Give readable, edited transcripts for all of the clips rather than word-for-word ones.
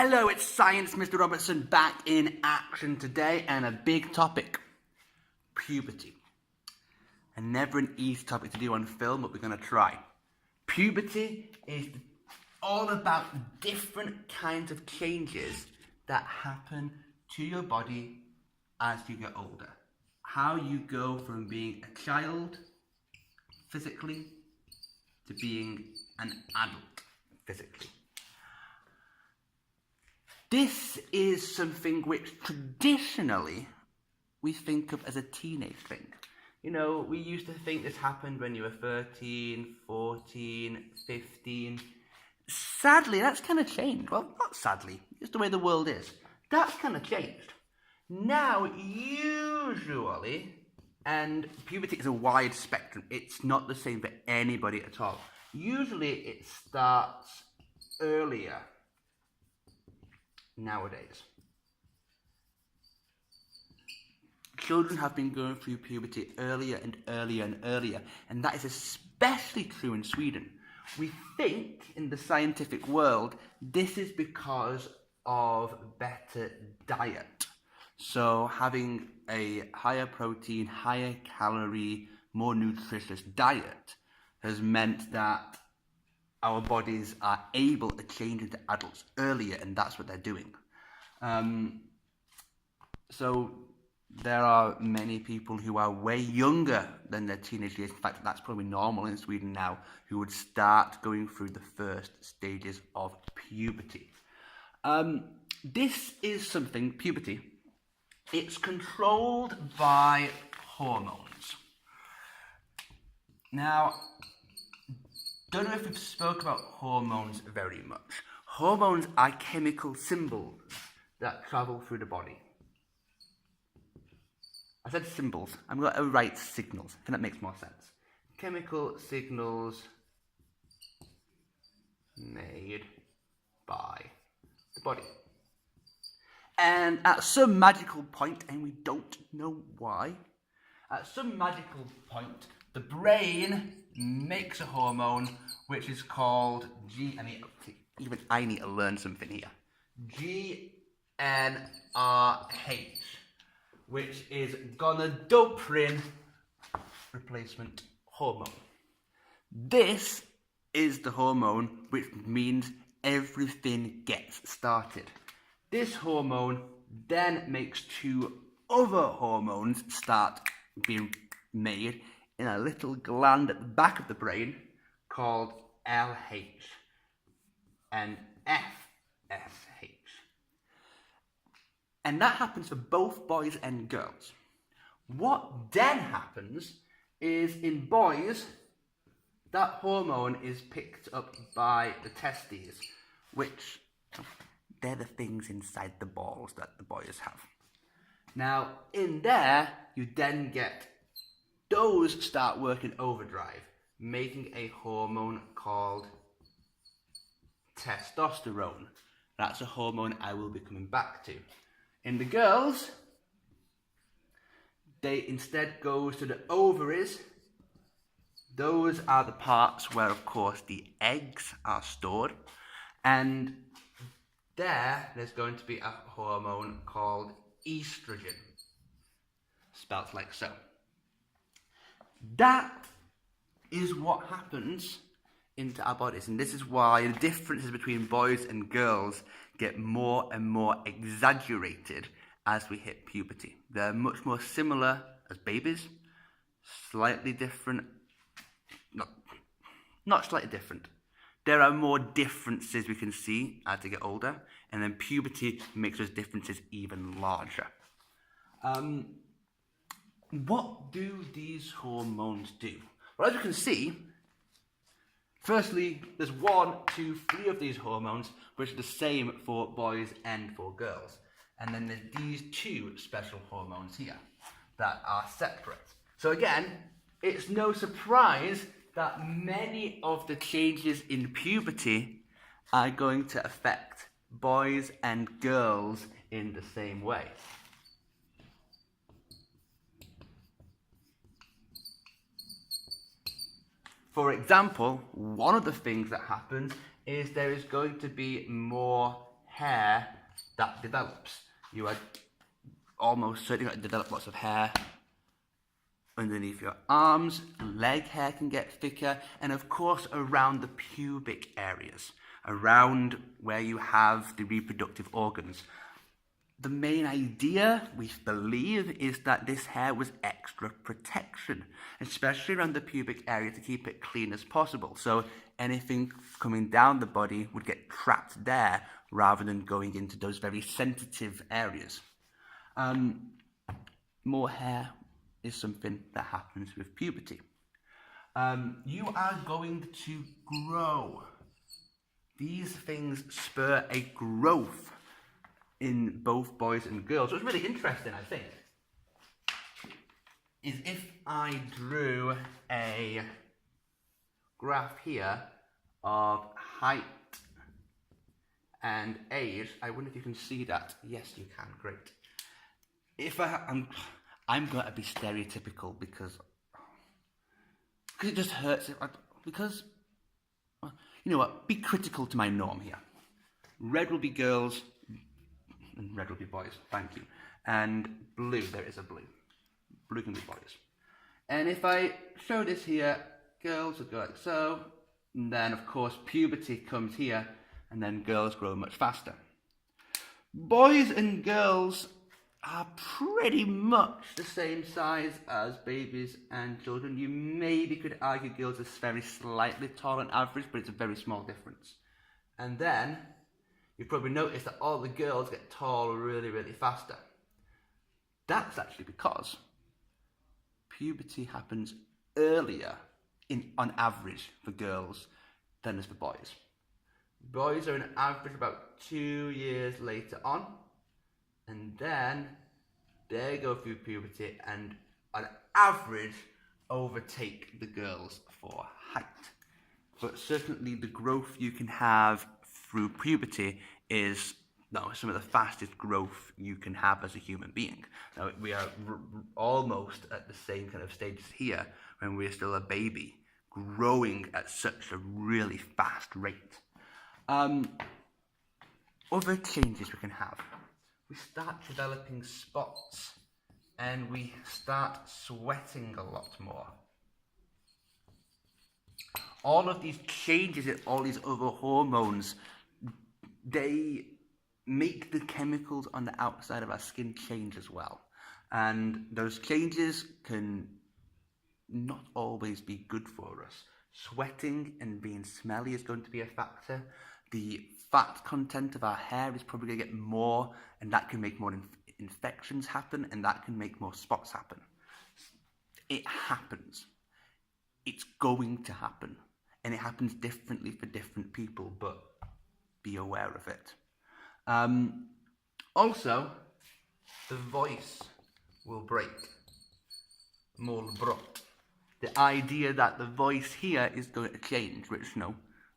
Hello, it's Science Mr. Robertson back in action today, and a big topic, puberty. And never an easy topic to do on film, but we're going to try. Puberty is all about different kinds of changes that happen to your body as you get older. How you go from being a child physically to being an adult physically. This is something which traditionally we think of as a teenage thing. You know, we used to think this happened when you were 13, 14, 15. Sadly, that's kind of changed. Well, not sadly, it's the way the world is. That's kind of changed. Now, usually, and puberty is a wide spectrum, it's not the same for anybody at all. Usually it starts earlier nowadays. Children have been going through puberty earlier and earlier and earlier, and that is especially true in Sweden. We think in the scientific world this is because of better diet. So having a higher protein, higher calorie, more nutritious diet has meant that our bodies are able to change into adults earlier, and that's what they're doing. So there are many people who are way younger than their teenage years. In fact, that's probably normal in Sweden now, who would start going through the first stages of puberty. This is something, puberty, it's controlled by hormones. Now, don't know if we've spoke about hormones very much. Hormones are chemical symbols that travel through the body. I said symbols. I'm going to write signals. I think that makes more sense. Chemical signals made by the body. And at some magical point, and we don't know why, at some magical point, the brain makes a hormone which is called even I need to learn something here. GnRH, which is gonadotropin replacement hormone. This is the hormone which means everything gets started. This hormone then makes two other hormones start being made in a little gland at the back of the brain called LH and FSH. And that happens for both boys and girls. What then happens is in boys, that hormone is picked up by the testes, which they're the things inside the balls that the boys have. Now, in there, you then get those start working overdrive, making a hormone called testosterone. That's a hormone I will be coming back to. In the girls, they instead goes to the ovaries. Those are the parts where, of course, the eggs are stored. And there's going to be a hormone called estrogen, spelt like so. That is what happens into our bodies, and this is why the differences between boys and girls get more and more exaggerated as we hit puberty. They're much more similar as babies, slightly different, not slightly different. There are more differences we can see as they get older, and then puberty makes those differences even larger. What do these hormones do? Well, as you can see, firstly, there's 1, 2, 3 of these hormones, which are the same for boys and for girls. And then there's these 2 special hormones here that are separate. So again, it's no surprise that many of the changes in puberty are going to affect boys and girls in the same way. For example, one of the things that happens is there is going to be more hair that develops. You are almost certainly going to develop lots of hair underneath your arms, leg hair can get thicker, and of course around the pubic areas, around where you have the reproductive organs. The main idea, we believe, is that this hair was extra protection, especially around the pubic area to keep it clean as possible. So anything coming down the body would get trapped there rather than going into those very sensitive areas. More hair is something that happens with puberty. You are going to grow. These things spur a growth in both boys and girls. What's really interesting, I think, is if I drew a graph here of height and age. I wonder if you can see that. Yes, you can. Great. If I'm going to be stereotypical because it just hurts. Because, you know what, be critical to my norm here. Red will be girls, and red will be boys, thank you. And blue, there is a blue. Blue can be boys. And if I show this here, girls will go like so, and then of course puberty comes here, and then girls grow much faster. Boys and girls are pretty much the same size as babies and children. You maybe could argue girls are very slightly tall on average, but it's a very small difference. And then you've probably noticed that all the girls get tall really, really faster. That's actually because puberty happens earlier on average for girls than is for boys. Boys are on average about 2 years later on, and then they go through puberty and on average overtake the girls for height. But certainly the growth you can have through puberty is some of the fastest growth you can have as a human being. Now, we are almost at the same kind of stages here when we're still a baby, growing at such a really fast rate. Other changes we can have. We start developing spots and we start sweating a lot more. All of these changes in all these other hormones, they make the chemicals on the outside of our skin change as well. And those changes can not always be good for us. Sweating and being smelly is going to be a factor. The fat content of our hair is probably going to get more, and that can make more infections happen, and that can make more spots happen. It happens. It's going to happen. And it happens differently for different people, but be aware of it. Also, the voice will break. More abrupt. The idea that the voice here is going to change, which,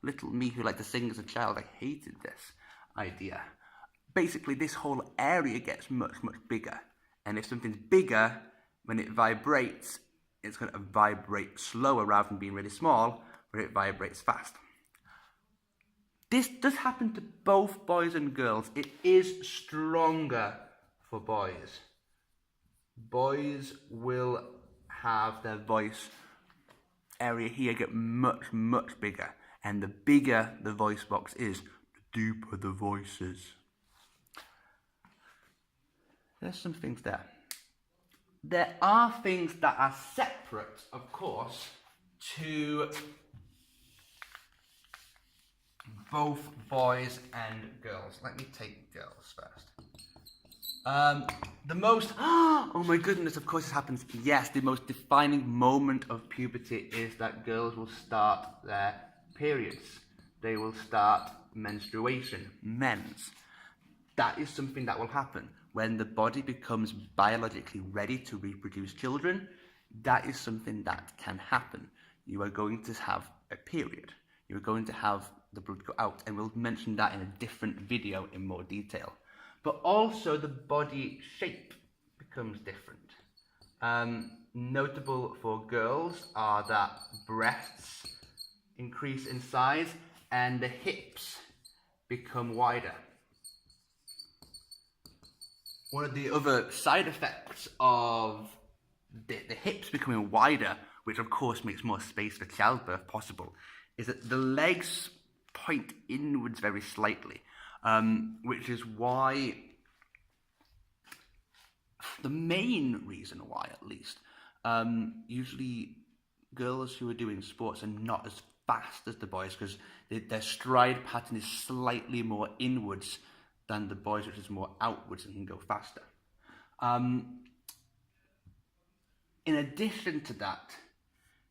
little me who liked to sing as a child, I hated this idea. Basically, this whole area gets much, much bigger. And if something's bigger, when it vibrates, it's going to vibrate slower rather than being really small, where it vibrates fast. This does happen to both boys and girls. It is stronger for boys. Boys will have their voice area here get much, much bigger. And the bigger the voice box is, the deeper the voice is. There's some things there. There are things that are separate, of course, to both boys and girls. Let me take girls first. Oh my goodness, of course this happens. Yes, the most defining moment of puberty is that girls will start their periods. They will start menstruation, mens. That is something that will happen. When the body becomes biologically ready to reproduce children, that is something that can happen. You are going to have a period. You are going to have the blood go out, and we'll mention that in a different video in more detail. But also the body shape becomes different. Notable for girls are that breasts increase in size and the hips become wider. One of the other side effects of the hips becoming wider, which of course makes more space for childbirth possible, is that the legs point inwards very slightly, which is why, the main reason why at least, usually girls who are doing sports are not as fast as the boys, because their stride pattern is slightly more inwards than the boys, which is more outwards and can go faster. In addition to that,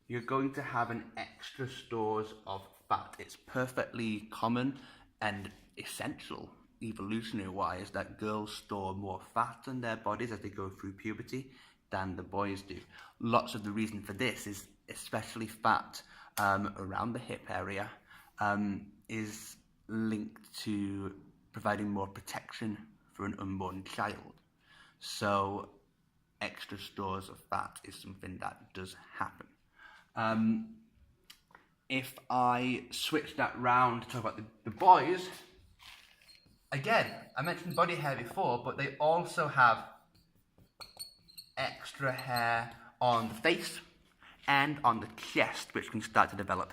you're going to have an extra stores of fat. It's perfectly common and essential, evolutionary-wise, that girls store more fat in their bodies as they go through puberty than the boys do. Lots of the reason for this is especially fat around the hip area is linked to providing more protection for an unborn child. So extra stores of fat is something that does happen. If I switch that round to talk about the boys, again, I mentioned body hair before, but they also have extra hair on the face and on the chest, which can start to develop.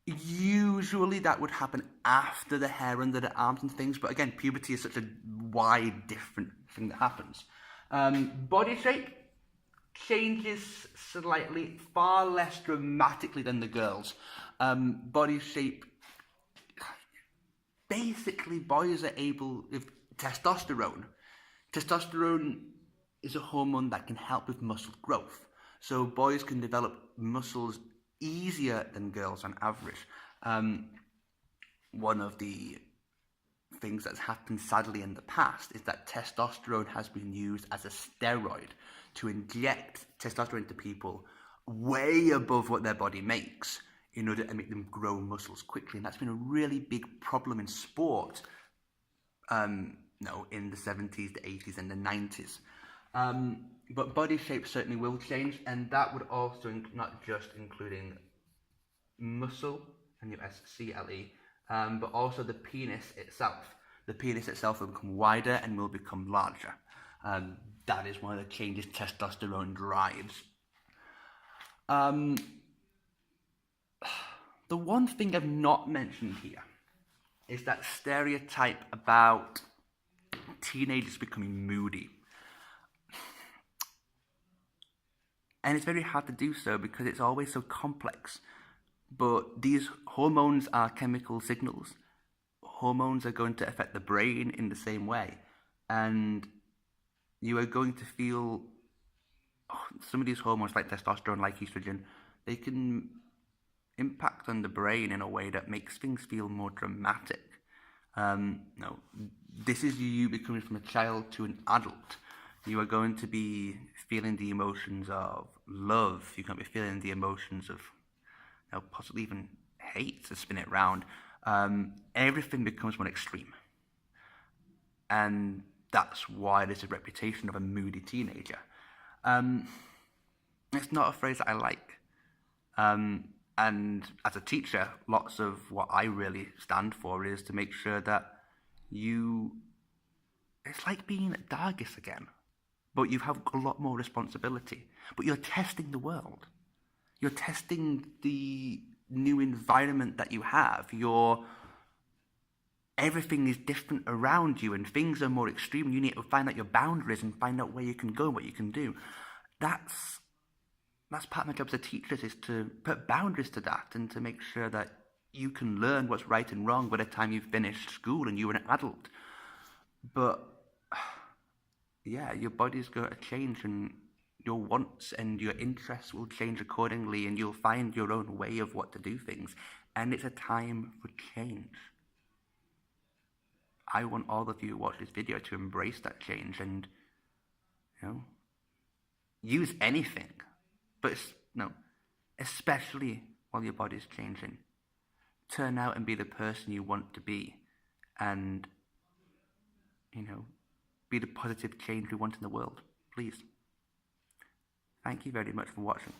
Usually that would happen after the hair under the arms and things, but again, puberty is such a wide, different thing that happens. Body shape changes slightly, far less dramatically than the girls. Body shape, basically boys are able, with testosterone is a hormone that can help with muscle growth. So boys can develop muscles easier than girls on average. One of the things that's happened sadly in the past is that testosterone has been used as a steroid to inject testosterone into people way above what their body makes in order to make them grow muscles quickly. And that's been a really big problem in sport in the 70s, the 80s and the 90s. But body shape certainly will change, and that would also not just including muscle, M-U-S-C-L-E, but also the penis itself. The penis itself will become wider and will become larger. That is one of the changes testosterone drives. The one thing I've not mentioned here is that stereotype about teenagers becoming moody. And it's very hard to do so because it's always so complex. But these hormones are chemical signals. Hormones are going to affect the brain in the same way. And you are going to feel some of these hormones, like testosterone, like estrogen, they can impact on the brain in a way that makes things feel more dramatic. This is you becoming from a child to an adult. You are going to be feeling the emotions of love. You're going to be feeling the emotions of possibly even hate, to spin it round. Everything becomes more extreme. And that's why there's a reputation of a moody teenager. It's not a phrase that I like. And as a teacher, lots of what I really stand for is to make sure that it's like being at Dargis again, but you have a lot more responsibility. But you're testing the world. You're testing the new environment that you have. Everything is different around you and things are more extreme. You need to find out your boundaries and find out where you can go and what you can do. That's part of my job as a teacher, is to put boundaries to that and to make sure that you can learn what's right and wrong by the time you've finished school and you're an adult. But yeah, your body's going to change and your wants and your interests will change accordingly, and you'll find your own way of what to do things. And it's a time for change. I want all of you who watch this video to embrace that change and, use anything. But, especially while your body's changing. Turn out and be the person you want to be. And, be the positive change we want in the world. Please. Thank you very much for watching.